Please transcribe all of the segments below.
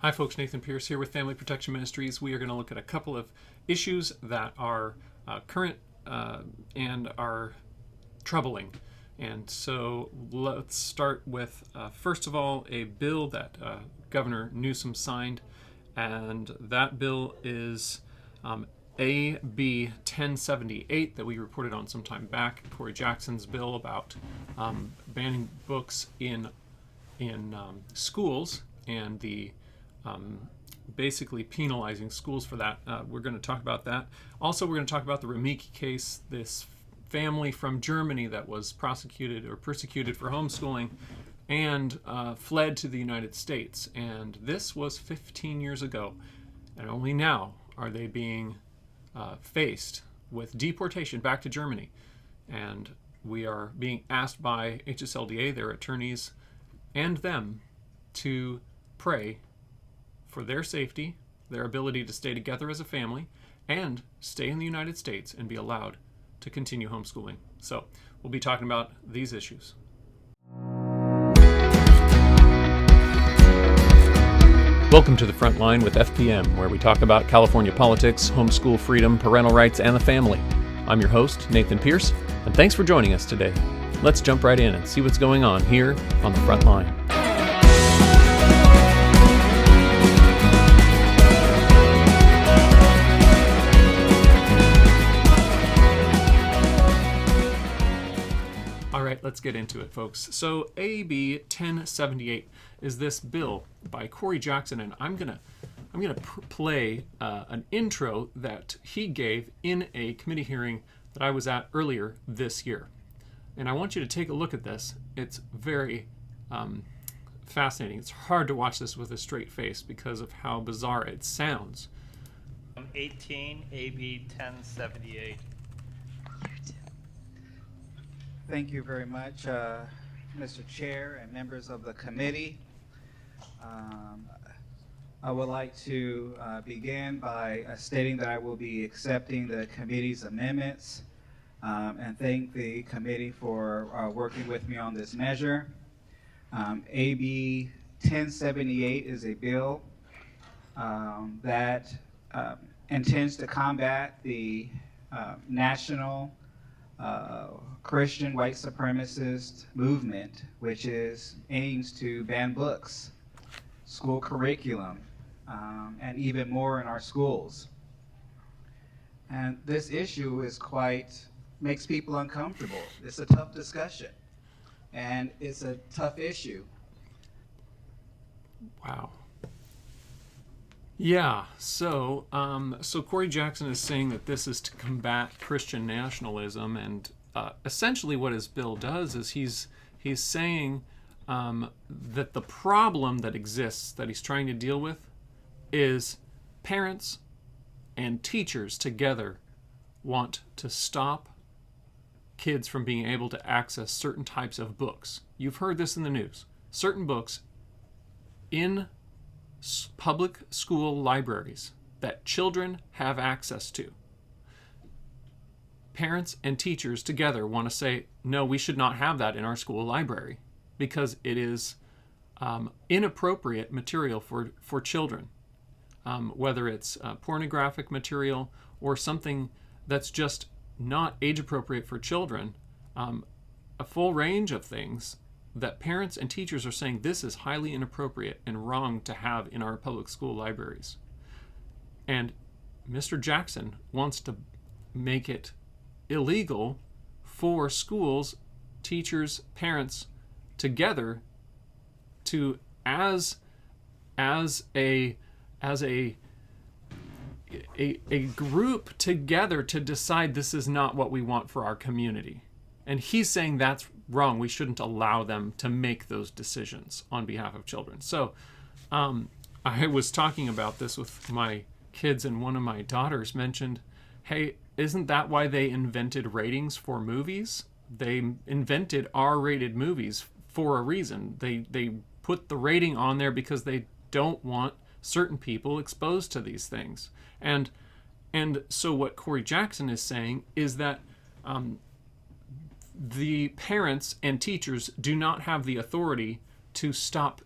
Hi folks, Nathan Pierce here with Family Protection Ministries. We are going to look at a couple of issues that are current and are troubling. And so let's start with, first of all, a bill that Governor Newsom signed. And that bill is AB 1078 that we reported on some time back, Corey Jackson's bill about banning books in schools and the basically penalizing schools for that. We're going to talk about that. Also, we're going to talk about the Romeike case, this family from Germany that was prosecuted or persecuted for homeschooling and fled to the United States. And this was 15 years ago. And only now are they being faced with deportation back to Germany. And we are being asked by HSLDA, their attorneys, and them to pray for their safety, their ability to stay together as a family, and stay in the United States and be allowed to continue homeschooling. So we'll be talking about these issues. Welcome to the Frontline with FPM, where we talk about California politics, homeschool freedom, parental rights, and the family. I'm your host, Nathan Pierce, and thanks for joining us today. Let's jump right in and see what's going on here on the Frontline. Let's get into it, folks. So AB 1078 is this bill by Corey Jackson, and I'm gonna play an intro that he gave in a committee hearing that I was at earlier this year. And I want you to take a look at this. It's very fascinating. It's hard to watch this with a straight face because of how bizarre it sounds. 18 AB 1078. Thank you very much, Mr. Chair and members of the committee. I would like to begin by stating that I will be accepting the committee's amendments and thank the committee for working with me on this measure. AB 1078 is a bill that intends to combat the national Christian white supremacist movement, which aims to ban books, school curriculum, and even more in our schools. And this issue makes people uncomfortable. It's a tough discussion, and it's a tough issue. Wow. Yeah, so Corey Jackson is saying that this is to combat Christian nationalism, and essentially what his bill does is he's saying that the problem that exists that he's trying to deal with is parents and teachers together want to stop kids from being able to access certain types of books. You've heard this in the news. Certain books in public school libraries that children have access to. Parents and teachers together want to say, no, we should not have that in our school library because it is inappropriate material for children, whether it's pornographic material or something that's just not age appropriate for children, a full range of things that parents and teachers are saying this is highly inappropriate and wrong to have in our public school libraries. And Mr. Jackson wants to make it illegal for schools, teachers, parents together to as a group together to decide this is not what we want for our community. And he's saying that's wrong. We shouldn't allow them to make those decisions on behalf of children. So I was talking about this with my kids, and one of my daughters mentioned, hey, isn't that why they invented ratings for movies? They invented R-rated movies for a reason. They put the rating on there because they don't want certain people exposed to these things. And so what Corey Jackson is saying is that the parents and teachers do not have the authority to stop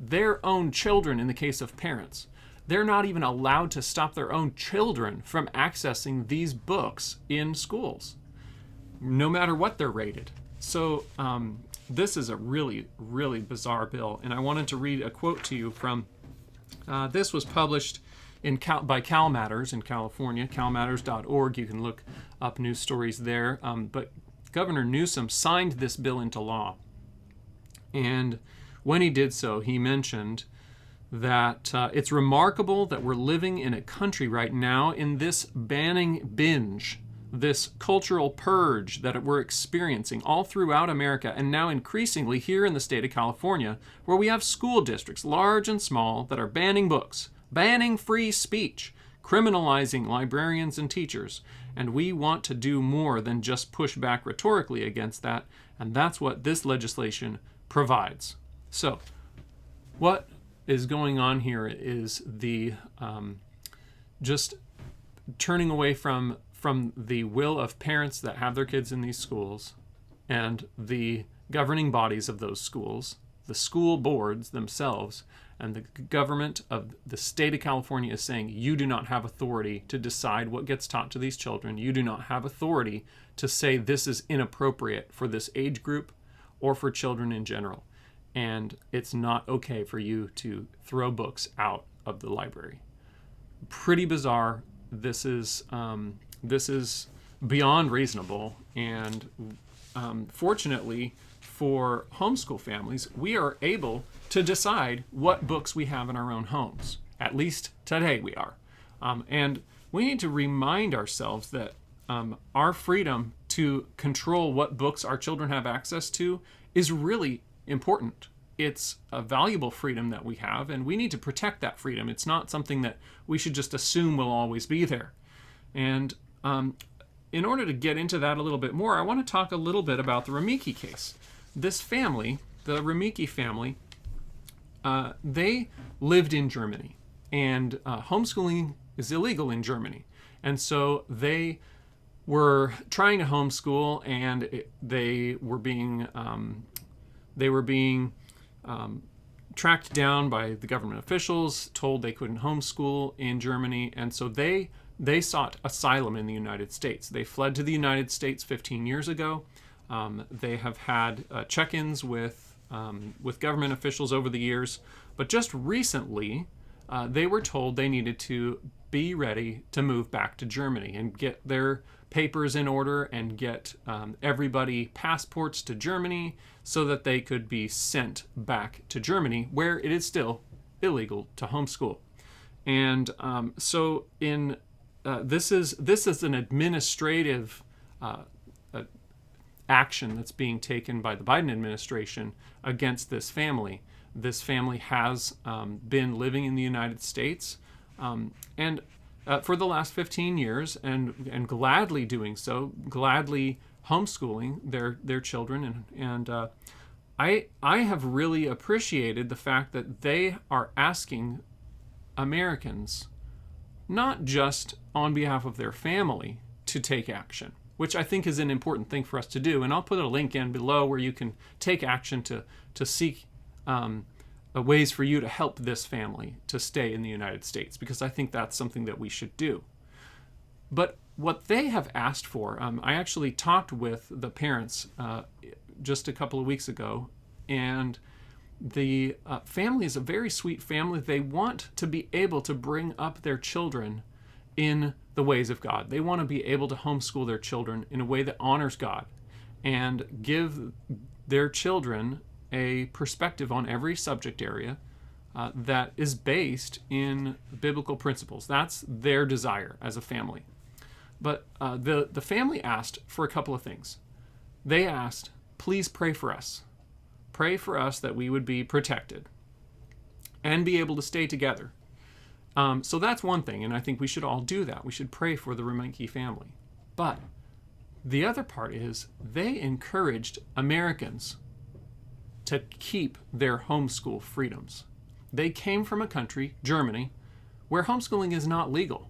their own children in the case of parents. They're not even allowed to stop their own children from accessing these books in schools, no matter what they're rated. So this is a really, really bizarre bill. And I wanted to read a quote to you from, this was published by CalMatters in California, calmatters.org. You can look up news stories there. But Governor Newsom signed this bill into law. And when he did so, he mentioned that it's remarkable that we're living in a country right now in this banning binge, this cultural purge that we're experiencing all throughout America, and now increasingly here in the state of California, where we have school districts, large and small, that are banning books, banning free speech, criminalizing librarians and teachers. And we want to do more than just push back rhetorically against that, and that's what this legislation provides. So, what is going on here is the just turning away from the will of parents that have their kids in these schools and the governing bodies of those schools, the school boards themselves, and the government of the state of California is saying, you do not have authority to decide what gets taught to these children. You do not have authority to say this is inappropriate for this age group or for children in general. And it's not okay for you to throw books out of the library. Pretty bizarre. This is beyond reasonable. And fortunately for homeschool families, we are able to decide what books we have in our own homes. At least today we are. And we need to remind ourselves that our freedom to control what books our children have access to is really important. It's a valuable freedom that we have, and we need to protect that freedom. It's not something that we should just assume will always be there. And in order to get into that a little bit more, I want to talk a little bit about the Romeike case. This family, the Romeike family, they lived in Germany, and homeschooling is illegal in Germany. And so they were trying to homeschool, and they were being tracked down by the government officials, told they couldn't homeschool in Germany, and so they sought asylum in the United States. They fled to the United States 15 years ago. They have had check-ins with government officials over the years, but just recently they were told they needed to be ready to move back to Germany and get their papers in order and get everybody passports to Germany so that they could be sent back to Germany, where it is still illegal to homeschool. And so in this is an administrative action that's being taken by the Biden administration against this family. This family has been living in the United States and for the last 15 years and gladly doing so, gladly homeschooling their children. And I have really appreciated the fact that they are asking Americans, not just on behalf of their family, to take action, which I think is an important thing for us to do. And I'll put a link in below where you can take action to seek ways for you to help this family to stay in the United States, because I think that's something that we should do. But what they have asked for, I actually talked with the parents just a couple of weeks ago, and the family is a very sweet family. They want to be able to bring up their children in the ways of God. They want to be able to homeschool their children in a way that honors God and give their children a perspective on every subject area that is based in biblical principles. That's their desire as a family. But the family asked for a couple of things. They asked, please pray for us. Pray for us that we would be protected and be able to stay together. So that's one thing, and I think we should all do that. We should pray for the Romeike family. But the other part is they encouraged Americans to keep their homeschool freedoms. They came from a country, Germany, where homeschooling is not legal.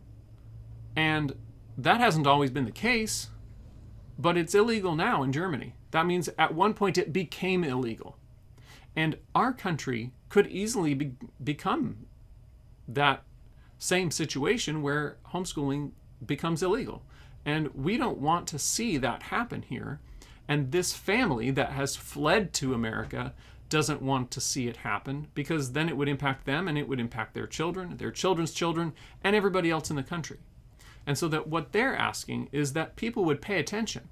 And that hasn't always been the case, but it's illegal now in Germany. That means at one point it became illegal. And our country could easily become that same situation where homeschooling becomes illegal. And we don't want to see that happen here. And this family that has fled to America doesn't want to see it happen, because then it would impact them and it would impact their children, their children's children, and everybody else in the country. And so that what they're asking is that people would pay attention,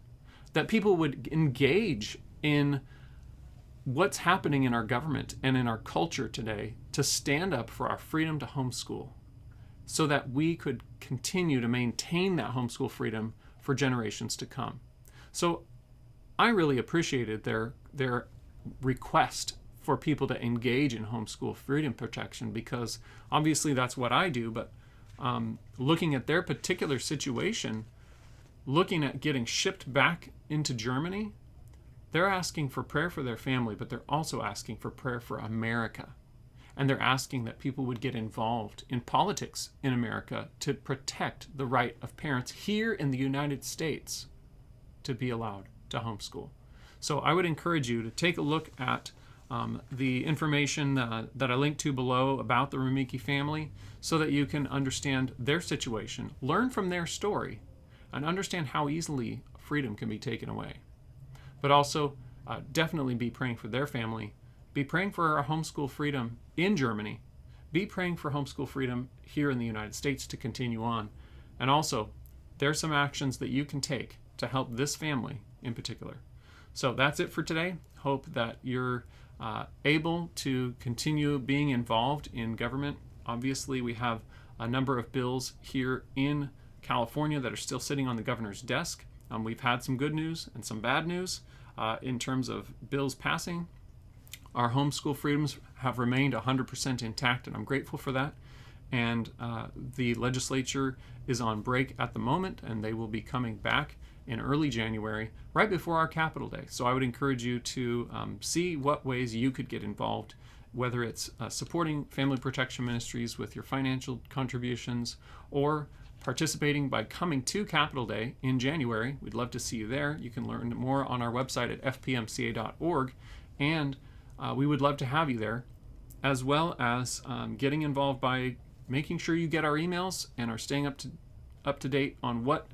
that people would engage in what's happening in our government and in our culture today to stand up for our freedom to homeschool, so that we could continue to maintain that homeschool freedom for generations to come. So I really appreciated their request for people to engage in homeschool freedom protection, because obviously that's what I do, but looking at their particular situation, looking at getting shipped back into Germany, they're asking for prayer for their family, but they're also asking for prayer for America. And they're asking that people would get involved in politics in America to protect the right of parents here in the United States to be allowed to homeschool. So I would encourage you to take a look at the information that I linked to below about the Romeike family, so that you can understand their situation, learn from their story, and understand how easily freedom can be taken away. But also definitely be praying for their family. Be praying for our homeschool freedom in Germany. Be praying for homeschool freedom here in the United States to continue on. And also, there's some actions that you can take to help this family in particular. So that's it for today. Hope that you're able to continue being involved in government. Obviously, we have a number of bills here in California that are still sitting on the governor's desk. We've had some good news and some bad news in terms of bills passing. Our homeschool freedoms have remained 100% intact, and I'm grateful for that. And the legislature is on break at the moment, and they will be coming back in early January, right before our Capitol Day. So I would encourage you to see what ways you could get involved, whether it's supporting Family Protection Ministries with your financial contributions, or participating by coming to Capitol Day in January. We'd love to see you there. You can learn more on our website at fpmca.org, and we would love to have you there, as well as getting involved by making sure you get our emails and are staying up to date on what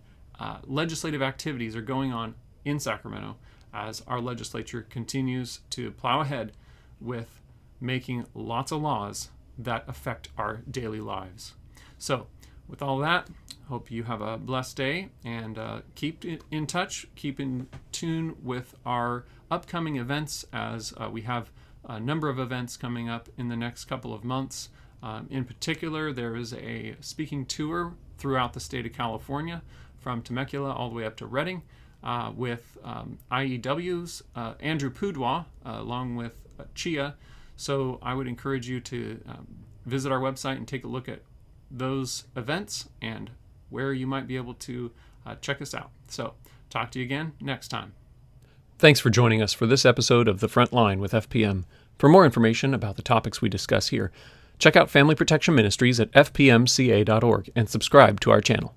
legislative activities are going on in Sacramento as our legislature continues to plow ahead with making lots of laws that affect our daily lives. So with all that, hope you have a blessed day, and keep in touch, keep in tune with our upcoming events, as we have a number of events coming up in the next couple of months. In particular, there is a speaking tour throughout the state of California, from Temecula all the way up to Redding, with IEW's Andrew Pudwa, along with Chia. So I would encourage you to visit our website and take a look at those events and where you might be able to check us out. So talk to you again next time. Thanks for joining us for this episode of The Frontline with FPM. For more information about the topics we discuss here, check out Family Protection Ministries at fpmca.org and subscribe to our channel.